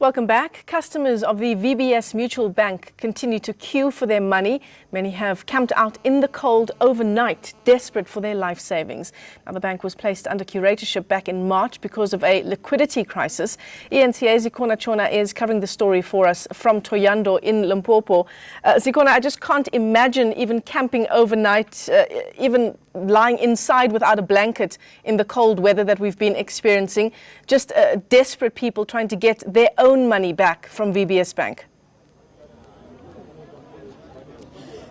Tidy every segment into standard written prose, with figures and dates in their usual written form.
Welcome back. Customers of the VBS Mutual Bank continue to queue for their money. Many have camped out in the cold overnight, desperate for their life savings. Now, the bank was placed under curatorship back in March because of a liquidity crisis. ENCA's Zikhona Chona is covering the story for us from Thohoyandou in Limpopo. Zikhona, I just can't imagine even camping overnight, even lying inside without a blanket in the cold weather that we've been experiencing. Just desperate people trying to get their own money back from VBS Bank.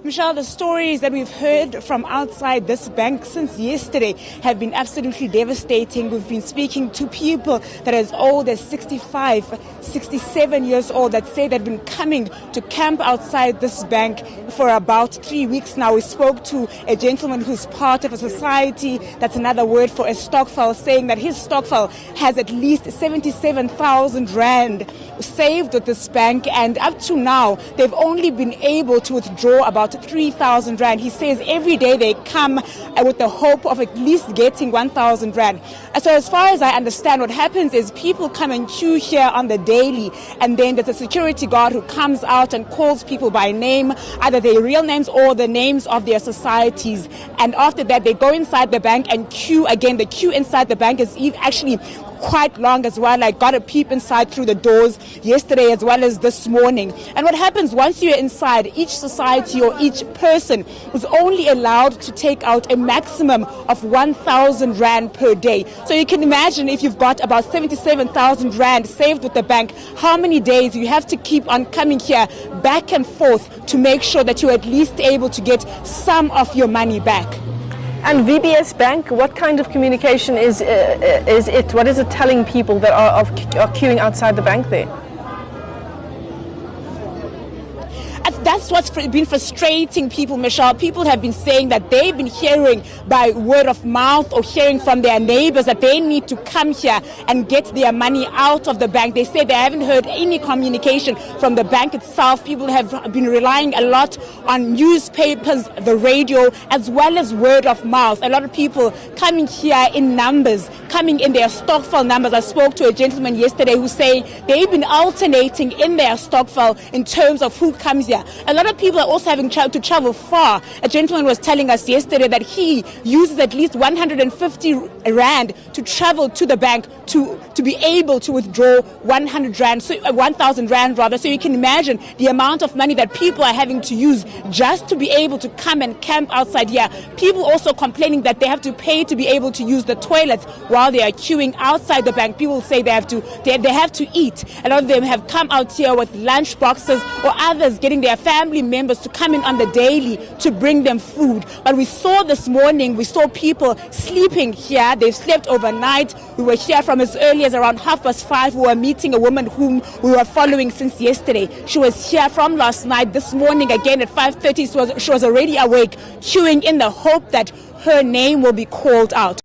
Michelle, the stories that we've heard from outside this bank since yesterday have been absolutely devastating. We've been speaking to people that are as old as 65, 67 years old that say they've been coming to camp outside this bank for about 3 weeks now. We spoke to a gentleman who's part of a society, that's another word for a stokvel, saying that his stokvel has at least 77,000 rand saved with this bank, and up to now they've only been able to withdraw about 3,000 rand. He says every day they come with the hope of at least getting 1,000 rand. So as far as I understand, what happens is people come and queue here on the daily, and then there's a security guard who comes out and calls people by name, either their real names or the names of their societies. And after that, they go inside the bank and queue again. The queue inside the bank is actually quite long as well. I got a peep inside through the doors yesterday as well as this morning. And what happens once you're inside, each society or each person is only allowed to take out a maximum of 1,000 rand per day. So you can imagine, if you've got about 77,000 rand saved with the bank, how many days you have to keep on coming here back and forth to make sure that you're at least able to get some of your money back. And VBS Bank, what kind of communication is it? What is it telling people that are queuing outside the bank there? That's what's been frustrating people, Michelle. People have been saying that they've been hearing by word of mouth or hearing from their neighbors that they need to come here and get their money out of the bank. They say they haven't heard any communication from the bank itself. People have been relying a lot on newspapers, the radio, as well as word of mouth. A lot of people coming here in numbers, coming in their stokvel numbers. I spoke to a gentleman yesterday who say they've been alternating in their stokvel in terms of who comes here. A lot of people are also having to travel far. A gentleman was telling us yesterday that he uses at least 150 rand to travel to the bank to be able to withdraw 100 rand, so 1,000 rand rather. So you can imagine the amount of money that people are having to use just to be able to come and camp outside here. People also complaining that they have to pay to be able to use the toilets while they are queuing outside the bank. People say they have to eat. A lot of them have come out here with lunch boxes, or others getting their family members to come in on the daily to bring them food. But we saw this morning, we saw people sleeping here. They've slept overnight. We were here from as early as around 5:30. We were meeting a woman whom we were following since yesterday. She was here from last night. This morning again at 5:30, she was already awake, queuing in the hope that her name will be called out.